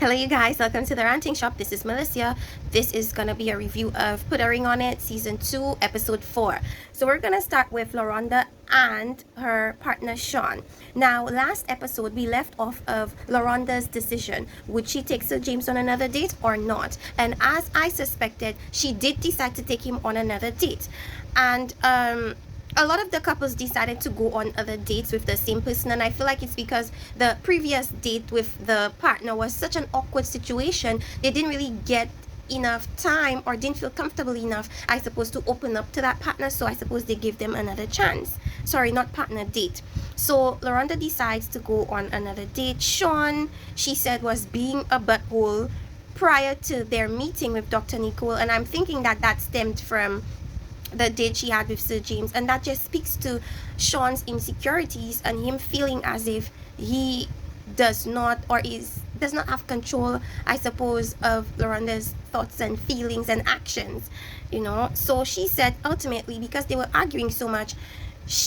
Hello you guys, welcome to the Ranting Shop. This is Melissa. This is going to be a review of Putaringonit Season 2, Episode 4. So we're going to start with LaRonda and her partner Sean. Now, last episode we left off of LaRonda's decision. Would she take Sir James on another date or not? And as I suspected, she did decide to take him on another date. And a lot of the couples decided to go on other dates with the same person, and I feel like it's because the previous date with the partner was such an awkward situation. They didn't really get enough time or didn't feel comfortable enough, I suppose, to open up to that partner, so I suppose they give them another chance. Sorry, not partner, date. So LaRonda decides to go on another date. Sean, she said, was being a butthole prior to their meeting with Dr. Nicole, and I'm thinking that that stemmed from the date she had with Sir James, and that just speaks to Sean's insecurities and him feeling as if he does not have control, I suppose, of LaRonda's thoughts and feelings and actions, So she said ultimately, because they were arguing so much,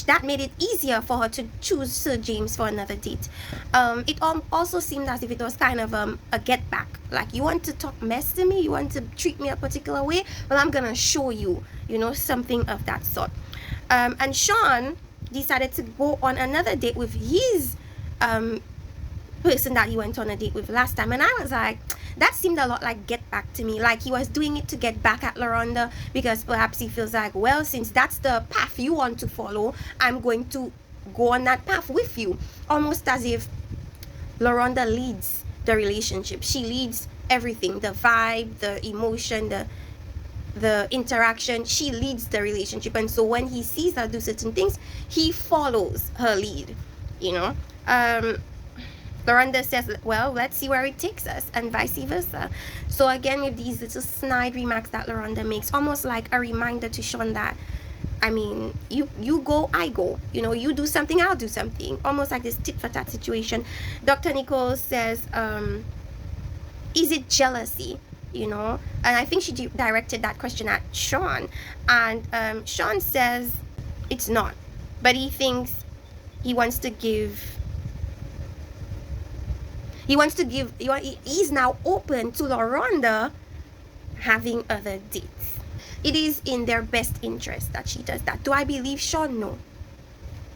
that made it easier for her to choose Sir James for another date. It also seemed as if it was kind of a get back. Like, you want to talk mess to me, you want to treat me a particular way, well, I'm gonna show you, something of that sort. And Sean decided to go on another date with his person that he went on a date with last time, and I was like, that seemed a lot like get back to me, like he was doing it to get back at LaRonda, because perhaps he feels like, well, since that's the path you want to follow, I'm going to go on that path with you, almost as if LaRonda leads the relationship. She leads everything, the vibe, the emotion, the interaction. She leads the relationship, and so when he sees her do certain things, he follows her lead. LaRonda says, well, let's see where it takes us, and vice versa. So again, with these little snide remarks that LaRonda makes, almost like a reminder to Sean that, I mean, you go, I go. You do something, I'll do something. Almost like this tit-for-tat situation. Dr. Nicole says, is it jealousy? And I think she directed that question at Sean. And Sean says it's not. But he thinks he's now open to LaRonda having other dates. It is in their best interest that she does that. Do I believe Sean? No,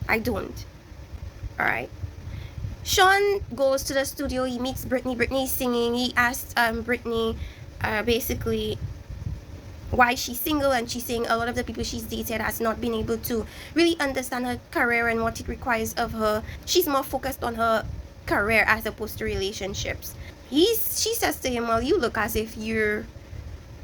I don't. All right. Sean goes to the studio. He meets Brittany. Brittany's singing. He asks Brittany basically why she's single, and she's saying a lot of the people she's dated has not been able to really understand her career and what it requires of her. She's more focused on her career as opposed to relationships. She says to him, well, you look as if you're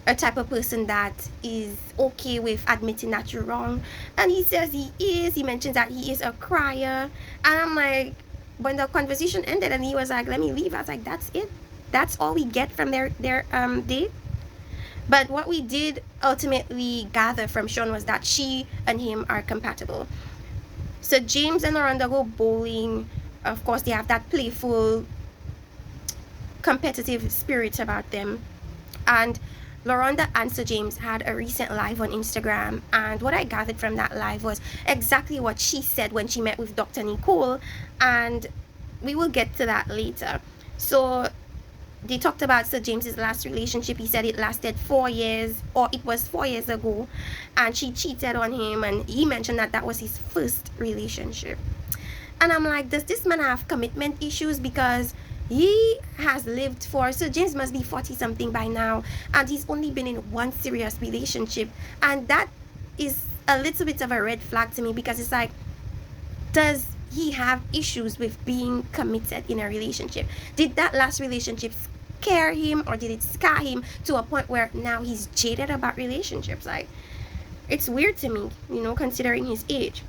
a type of person that is okay with admitting that you're wrong. And he says he is. He mentions that he is a crier, and I'm like, when the conversation ended and he was like, let me leave, I was like, that's it? That's all we get from their date? But what we did ultimately gather from Sean was that she and him are compatible. So James and LaRonda go bowling. Of course, they have that playful, competitive spirit about them. And LaRonda and Sir James had a recent live on Instagram. And what I gathered from that live was exactly what she said when she met with Dr. Nicole. And we will get to that later. So they talked about Sir James's last relationship. He said it lasted 4 years, or it was 4 years ago. And she cheated on him. And he mentioned that that was his first relationship. And I'm like, does this man have commitment issues? Because he has lived Sir James must be 40-something by now, and he's only been in one serious relationship. And that is a little bit of a red flag to me, because it's like, does he have issues with being committed in a relationship? Did that last relationship scare him, or did it scar him to a point where now he's jaded about relationships? Like, it's weird to me, considering his age.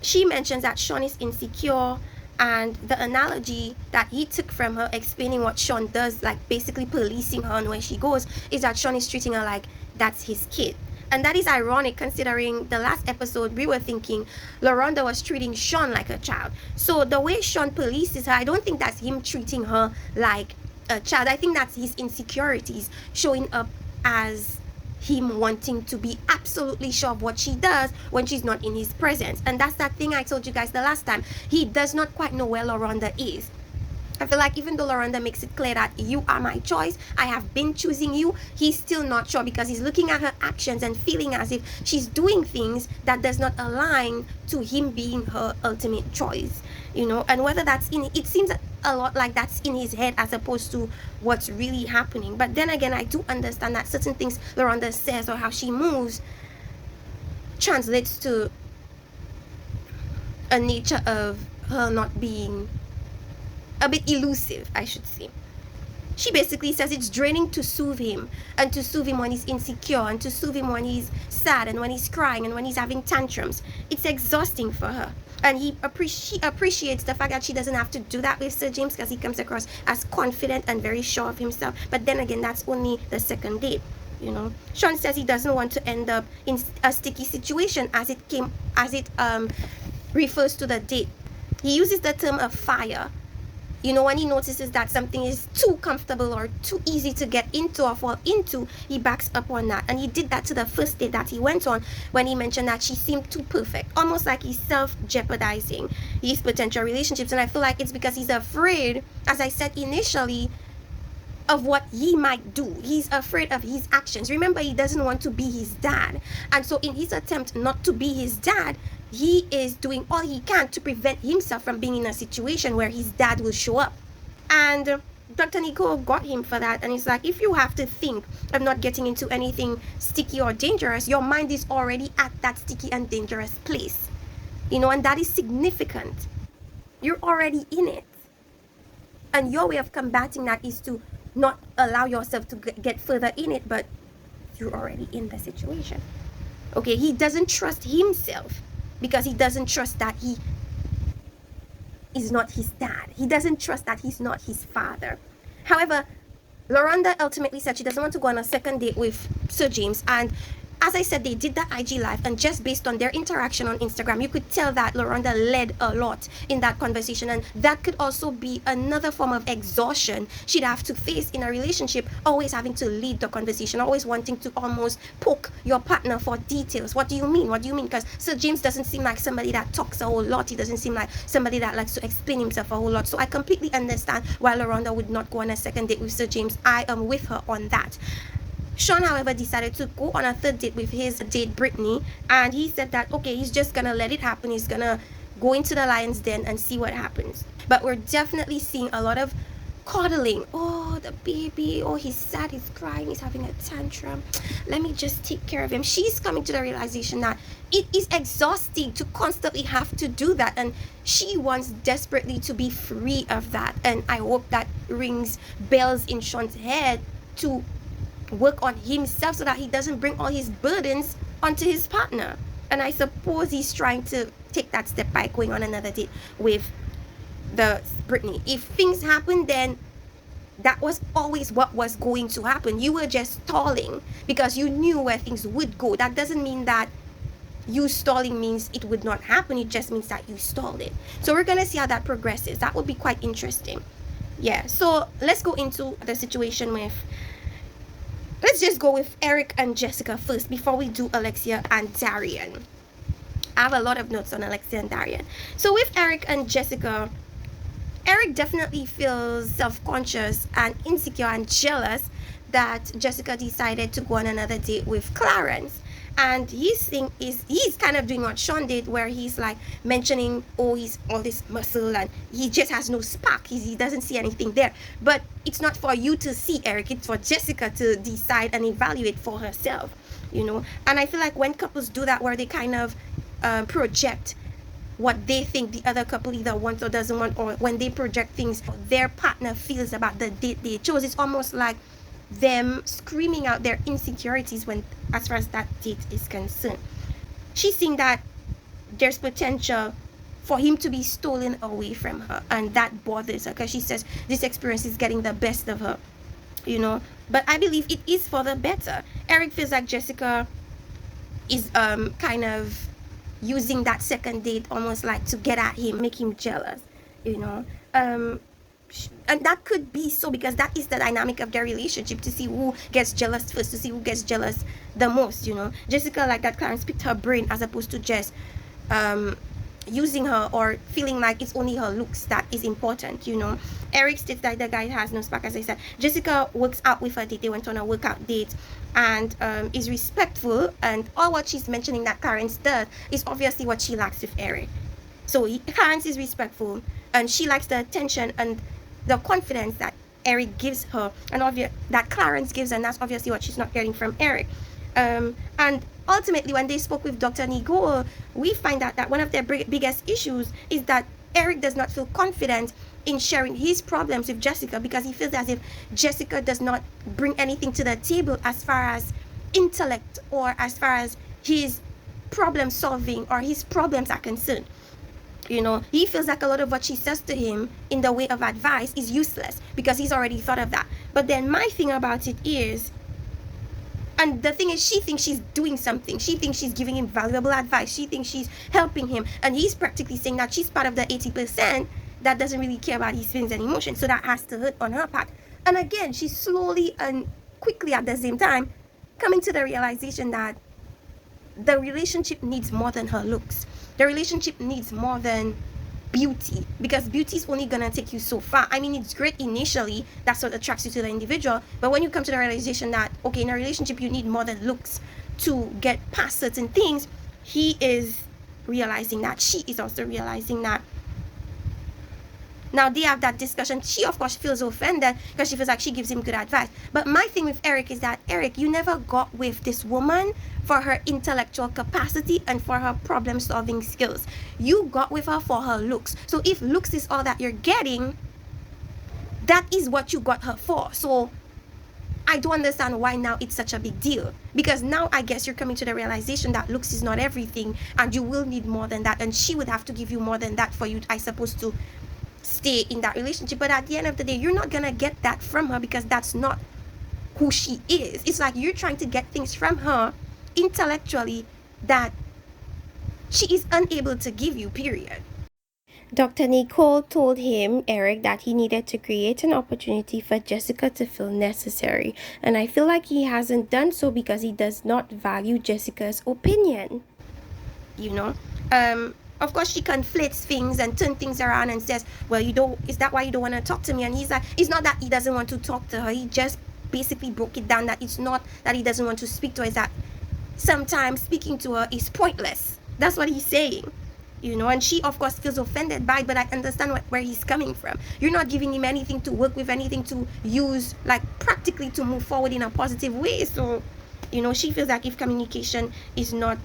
She mentions that Sean is insecure, and the analogy that he took from her explaining what Sean does, like basically policing her on where she goes, is that Sean is treating her like that's his kid. And that is ironic, considering the last episode we were thinking LaRonda was treating Sean like a child. So the way Sean polices her, I don't think that's him treating her like a child. I think that's his insecurities showing up as him wanting to be absolutely sure of what she does when she's not in his presence. And that's that thing I told you guys the last time. He does not quite know where LaRonda is. I feel like even though Loronda makes it clear that you are my choice, I have been choosing you, he's still not sure because he's looking at her actions and feeling as if she's doing things that does not align to him being her ultimate choice, you know. And whether that's in, it seems a lot like that's in his head as opposed to what's really happening. But then again, I do understand that certain things Loronda says or how she moves translates to a nature of her not being a bit elusive, I should say. She basically says it's draining to soothe him, and to soothe him when he's insecure, and to soothe him when he's sad, and when he's crying, and when he's having tantrums. It's exhausting for her. And she appreciates the fact that she doesn't have to do that with Sir James because he comes across as confident and very sure of himself. But then again, that's only the second date, you know. Sean says he doesn't want to end up in a sticky situation as it refers to the date. He uses the term of fire. You know, when he notices that something is too comfortable or too easy to get into or fall into, he backs up on that. And he did that to the first date that he went on when he mentioned that she seemed too perfect. Almost like he's self-jeopardizing his potential relationships. And I feel like it's because he's afraid, as I said initially, of what he might do. He's afraid of his actions. Remember, he doesn't want to be his dad. And so in his attempt not to be his dad, he is doing all he can to prevent himself from being in a situation where his dad will show up. And Dr. Nicole got him for that. And it's like, if you have to think of not getting into anything sticky or dangerous, your mind is already at that sticky and dangerous place. You know, and that is significant. You're already in it. And your way of combating that is to not allow yourself to get further in it, but you're already in the situation. Okay, he doesn't trust himself because he doesn't trust that he is not his dad. He doesn't trust that he's not his father. However, Loronda ultimately said she doesn't want to go on a second date with Sir James, and as I said, they did the IG live, and just based on their interaction on Instagram, you could tell that Loronda led a lot in that conversation, and that could also be another form of exhaustion she'd have to face in a relationship, always having to lead the conversation, always wanting to almost poke your partner for details. What do you mean? What do you mean? Because Sir James doesn't seem like somebody that talks a whole lot. He doesn't seem like somebody that likes to explain himself a whole lot. So I completely understand why Loronda would not go on a second date with Sir James. I am with her on that. Sean, however, decided to go on a third date with his date, Brittany, and he said that, okay, he's just gonna let it happen. He's gonna go into the lion's den and see what happens. But we're definitely seeing a lot of coddling. Oh, the baby. Oh, he's sad, he's crying, he's having a tantrum. Let me just take care of him. She's coming to the realization that it is exhausting to constantly have to do that, and she wants desperately to be free of that. And I hope that rings bells in Sean's head to work on himself so that he doesn't bring all his burdens onto his partner. And I suppose he's trying to take that step by going on another date with the Brittany. If things happen, then that was always what was going to happen. You were just stalling because you knew where things would go. That doesn't mean that you stalling means it would not happen. It just means that you stalled it. So we're gonna see how that progresses. That would be quite interesting. Yeah, so let's go into the situation with, let's just go with Eric and Jessica first before we do Alexia and Darian. I have a lot of notes on Alexia and Darian. So with Eric and Jessica, Eric definitely feels self-conscious and insecure and jealous that Jessica decided to go on another date with Clarence. And his thing is, he's kind of doing what Sean did, where he's like mentioning, oh, he's all this muscle and he just has no spark. He doesn't see anything there. But it's not for you to see, Eric. It's for Jessica to decide and evaluate for herself, you know. And I feel like when couples do that, where they kind of project what they think the other couple either wants or doesn't want, or when they project things their partner feels about the date they chose, it's almost like them screaming out their insecurities when, as far as that date is concerned. She's seeing that there's potential for him to be stolen away from her, and that bothers her because she says this experience is getting the best of her, you know. But I believe it is for the better. Eric feels like Jessica is kind of using that second date almost like to get at him, make him jealous, you know. And that could be so because that is the dynamic of their relationship, to see who gets jealous first, to see who gets jealous the most, you know. Jessica, like that, Clarence picked her brain as opposed to just using her or feeling like it's only her looks that is important, Eric states that the guy has no spark, as I said. Jessica works out with her date. They went on a workout date and is respectful. And all what she's mentioning that Clarence does is obviously what she lacks with Eric. So Clarence is respectful and she likes the attention and the confidence that Eric gives her and that Clarence gives her, and that's obviously what she's not getting from Eric. And ultimately, when they spoke with Dr. Nicole, we find out that one of their biggest issues is that Eric does not feel confident in sharing his problems with Jessica because he feels as if Jessica does not bring anything to the table as far as intellect or as far as his problem solving or his problems are concerned. He feels like a lot of what she says to him in the way of advice is useless because he's already thought of that. But then my thing about it is, and the thing is, she thinks she's doing something. She thinks she's giving him valuable advice. She thinks she's helping him. And he's practically saying that she's part of the 80% that doesn't really care about his feelings and emotions. So that has to hurt on her part. And again, she's slowly and quickly at the same time coming to the realization that the relationship needs more than her looks. The relationship needs more than beauty, because beauty is only gonna take you so far. I mean, it's great initially, that's what attracts you to the individual, but when you come to the realization that, okay, in a relationship you need more than looks to get past certain things, he is realizing that, she is also realizing that. Now they have that discussion. She of course feels offended because she feels like she gives him good advice. But my thing with Eric is that, Eric, you never got with this woman for her intellectual capacity and for her problem solving skills. You got with her for her looks. So if looks is all that you're getting, that is what you got her for. So I don't understand why now it's such a big deal, because now I guess you're coming to the realization that looks is not everything and you will need more than that, and she would have to give you more than that for you, I suppose, to stay in that relationship. But at the end of the day, you're not gonna get that from her because that's not who she is. It's like you're trying to get things from her intellectually that she is unable to give you, period. Dr. Nicole told him, Eric, that he needed to create an opportunity for Jessica to feel necessary. And I feel like he hasn't done so because he does not value Jessica's opinion. Of course, she conflates things and turn things around and says, well, is that why you don't want to talk to me? And he's like, it's not that he doesn't want to talk to her. He just basically broke it down that it's not that he doesn't want to speak to her. It's that sometimes speaking to her is pointless. That's what he's saying. And she of course feels offended by it, but I understand where he's coming from. You're not giving him anything to work with, anything to use, like practically to move forward in a positive way. So, she feels like if communication is not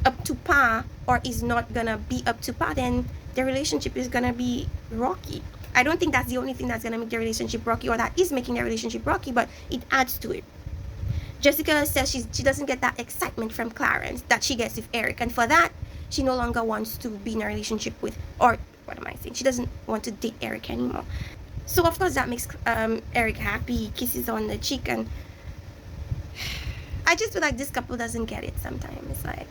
up to par or is not gonna be up to par, then the relationship is gonna be rocky. I don't think that's the only thing that's gonna make the relationship rocky or that is making the relationship rocky, but it adds to it. Jessica says she doesn't get that excitement from Clarence that she gets with Eric, and for that she no longer wants to be in a relationship with, or what am I saying, she doesn't want to date Eric anymore. So of course that makes Eric happy. He kisses her on the cheek, and I just feel like this couple doesn't get it sometimes. It's like,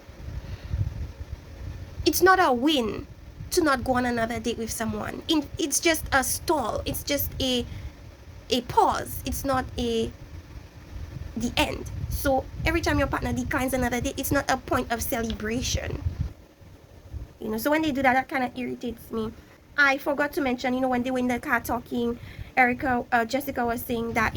it's not a win to not go on another date with someone. It's just a stall. It's just a pause. It's not the end. So every time your partner declines another date, it's not a point of celebration. So when they do that, that kind of irritates me. I forgot to mention, when they were in the car talking, Jessica was saying that,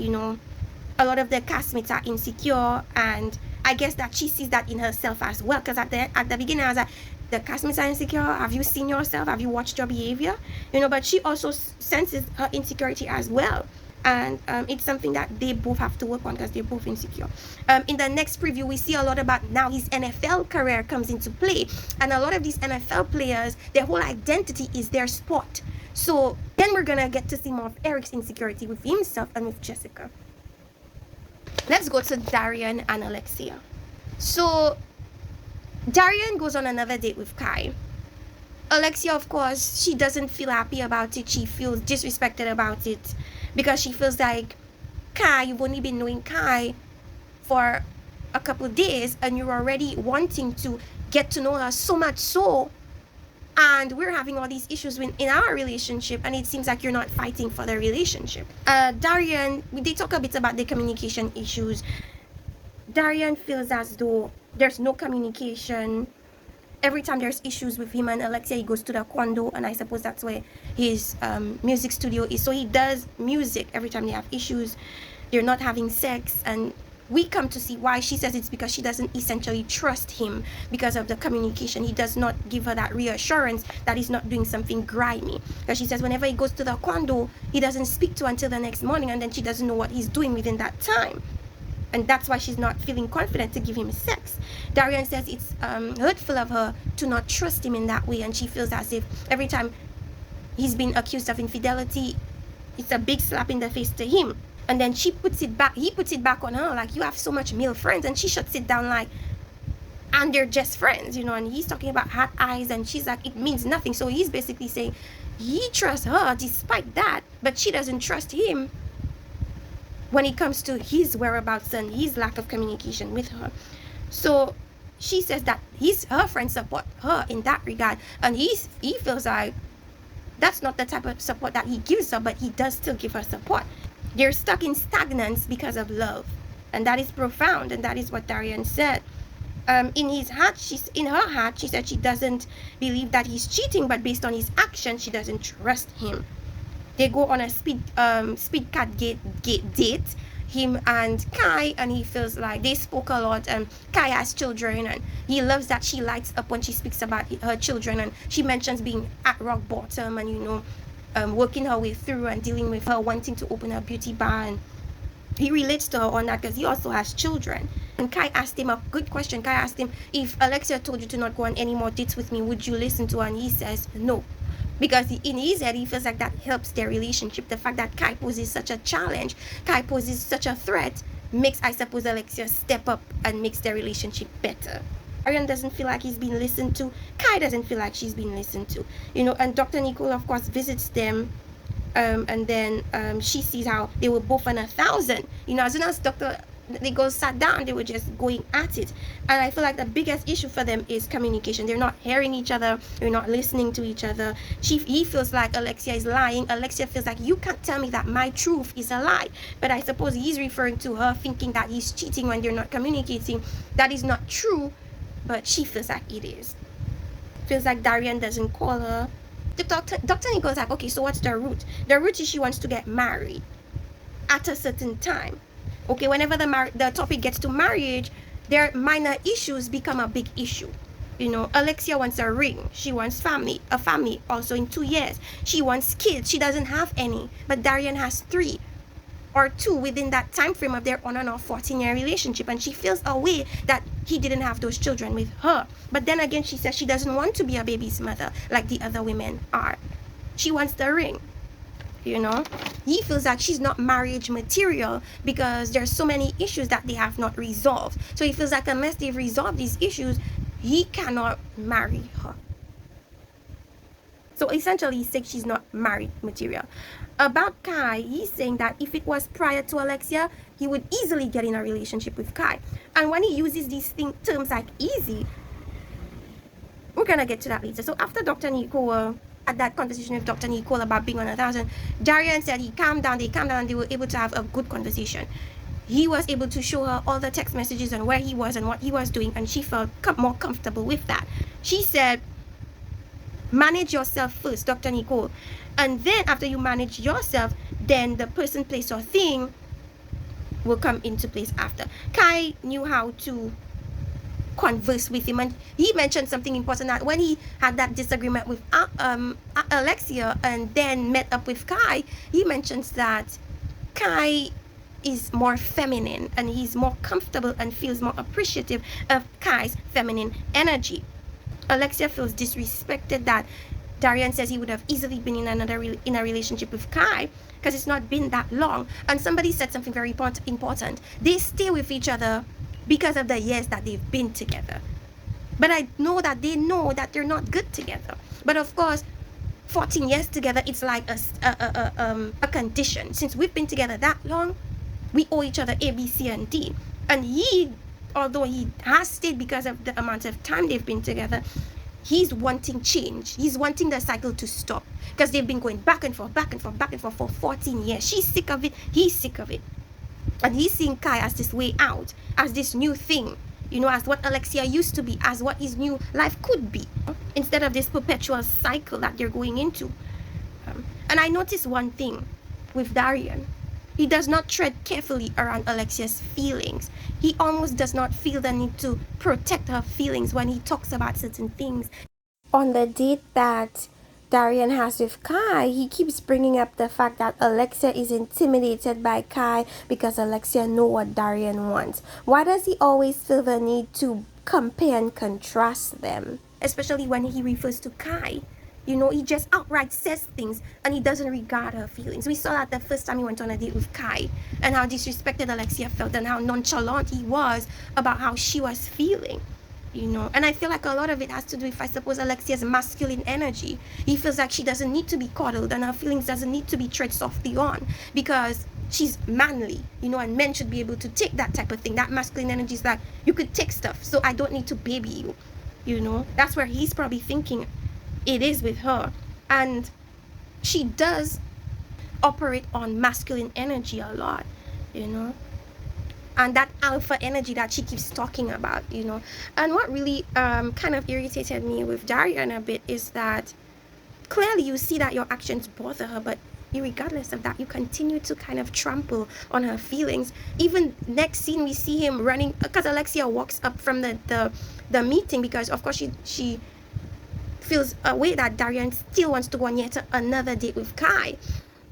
a lot of the castmates are insecure, and I guess that she sees that in herself as well, because at the beginning I was like, the castmates are insecure, have you seen yourself, have you watched your behavior, but she also senses her insecurity as well, and it's something that they both have to work on because they're both insecure. In the next preview, we see a lot about now his NFL career comes into play, and a lot of these NFL players, their whole identity is their sport. So then we're gonna get to see more of Eric's insecurity with himself and with Jessica. Let's go to Darian and Alexia. So Darian goes on another date with Kai. Alexia, of course, she doesn't feel happy about it. She feels disrespected about it because she feels like, Kai, you've only been knowing Kai for a couple of days and you're already wanting to get to know her so much so, and we're having all these issues in our relationship, and it seems like you're not fighting for the relationship. Darian, they talk a bit about the communication issues. Darian feels as though there's no communication. every time there's issues with him and Alexia, he goes to the condo, and I suppose that's where his music studio is. So he does music every time they have issues. They're not having sex, and we come to see why. She says it's because she doesn't essentially trust him because of the communication. He does not give her that reassurance that he's not doing something grimy. Because she says whenever he goes to the condo, he doesn't speak to her until the next morning, and then she doesn't know what he's doing within that time. And that's why she's not feeling confident to give him sex. Darian says it's hurtful of her to not trust him in that way, and she feels as if every time he's been accused of infidelity, it's a big slap in the face to him. And then he puts it back on her, like, you have so much male friends, and she shuts it down like, and they're just friends, you know. And he's talking about hot eyes, and she's like, it means nothing. So he's basically saying he trusts her despite that, but she doesn't trust him when it comes to his whereabouts and his lack of communication with her. So she says that her friends support her in that regard, and he feels like that's not the type of support that he gives her, but he does still give her support. They're stuck in stagnance because of love, and that is profound, and that is what Darian said. In her heart, she said she doesn't believe that he's cheating, but based on his actions, she doesn't trust him. They go on a speed cat date, him and Kai, and he feels like they spoke a lot, and Kai has children, and he loves that she lights up when she speaks about her children, and she mentions being at rock bottom, and, you know, working her way through and dealing with her wanting to open a beauty bar, and he relates to her on that because he also has children. And Kai asked him a good question. Kai asked him, if Alexia told you to not go on any more dates with me, would you listen to her? And he says no, because in his head he feels like that helps their relationship. The fact that Kai poses such a challenge, Kai poses such a threat, makes, I suppose, Alexia step up and makes their relationship better. Darian doesn't feel like he's been listened to. Kai doesn't feel like she's been listened to. You know, and Dr. Nicole, of course, visits them. And then she sees how they were both on 1,000. You know, as soon as they go sat down, they were just going at it. And I feel like the biggest issue for them is communication. They're not hearing each other. They're not listening to each other. He feels like Alexia is lying. Alexia feels like, you can't tell me that my truth is a lie. But I suppose he's referring to her thinking that he's cheating when they're not communicating. That is not true. But she feels like it is. Feels like Darian doesn't call her. Dr. Nicole's like, okay, so what's the root? The root is she wants to get married at a certain time. Okay, whenever the topic gets to marriage, their minor issues become a big issue. You know, Alexia wants a ring. She wants a family also in 2 years. She wants kids. She doesn't have any, but Darian has 3 or 2 within that time frame of their on and off 14-year relationship, and she feels a way that he didn't have those children with her. But then again, she says she doesn't want to be a baby's mother like the other women are. She wants the ring. You know, he feels like she's not marriage material because there's so many issues that they have not resolved. So he feels like unless they've resolved these issues, he cannot marry her. So essentially, he's saying she's not married material. About Kai, he's saying that if it was prior to Alexia, he would easily get in a relationship with Kai. And when he uses these terms like easy, we're going to get to that later. So after Dr. Nicole had that conversation with Dr. Nicole about being on 1,000, Darian said he calmed down, and they were able to have a good conversation. He was able to show her all the text messages and where he was and what he was doing, and she felt more comfortable with that. She said, manage yourself first, Dr. Nicole, and then after you manage yourself, then the person, place, or thing will come into place after. Kai knew how to converse with him, and he mentioned something important, that when he had that disagreement with Alexia and then met up with Kai, he mentions that Kai is more feminine and he's more comfortable and feels more appreciative of Kai's feminine energy. Alexia feels disrespected that Darian says he would have easily been in a relationship with Kai because it's not been that long. And somebody said something very important. They stay with each other because of the years that they've been together. But I know that they know that they're not good together. But of course, 14 years together, it's like a condition. Since we've been together that long, we owe each other A, B, C, and D. And he, although he has stayed because of the amount of time they've been together, he's wanting change. He's wanting the cycle to stop because they've been going back and forth for 14 years. She's sick of it. He's sick of it. And he's seeing Kai as this way out, as this new thing. you know, as what Alexia used to be, as what his new life could be, instead of this perpetual cycle that they're going into. And I noticed one thing with Darian. He does not tread carefully around Alexia's feelings. He almost does not feel the need to protect her feelings when he talks about certain things. On the date that Darian has with Kai, he keeps bringing up the fact that Alexia is intimidated by Kai because Alexia knows what Darian wants. Why does he always feel the need to compare and contrast them? Especially when he refers to Kai. You know, he just outright says things and he doesn't regard her feelings. We saw that the first time he went on a date with Kai, and how disrespected Alexia felt and how nonchalant he was about how she was feeling. You know, and I feel like a lot of it has to do with, I suppose, Alexia's masculine energy. He feels like she doesn't need to be coddled and her feelings doesn't need to be tread softly on because she's manly, you know, and men should be able to take that type of thing. That masculine energy is like, you could take stuff, so I don't need to baby you. You know, that's where he's probably thinking it is with her. And she does operate on masculine energy a lot, you know, and that alpha energy that she keeps talking about, you know. And what really kind of irritated me with Darian a bit is that clearly you see that your actions bother her, but regardless of that, you continue to kind of trample on her feelings. Even next scene, we see him running because Alexia walks up from the meeting because, of course, she feels a way that Darian still wants to go on yet another date with Kai.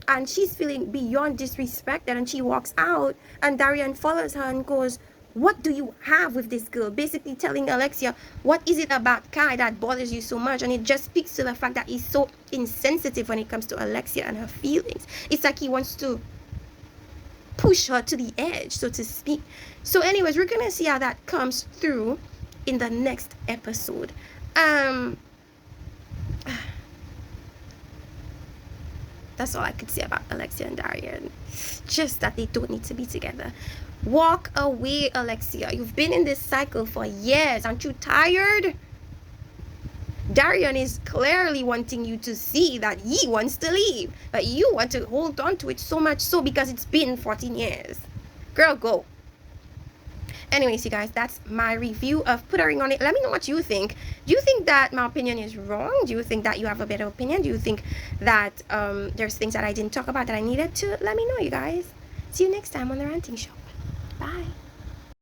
And she's feeling beyond disrespected, and she walks out, and Darian follows her and goes, what do you have with this girl? Basically telling Alexia, what is it about Kai that bothers you so much? And it just speaks to the fact that he's so insensitive when it comes to Alexia and her feelings. It's like he wants to push her to the edge, so to speak. So anyways, we're gonna see how that comes through in the next episode. That's all I could say about Alexia and Darian. Just that they don't need to be together. Walk away, Alexia. You've been in this cycle for years. Aren't you tired? Darian is clearly wanting you to see that he wants to leave, but you want to hold on to it so much so because it's been 14 years. Girl, go. Anyways, you guys, that's my review of Putaringonit. Let me know what you think. Do you think that my opinion is wrong? Do you think that you have a better opinion? Do you think that there's things that I didn't talk about that I needed to? Let me know, you guys. See you next time on The Ranting Shop. Bye.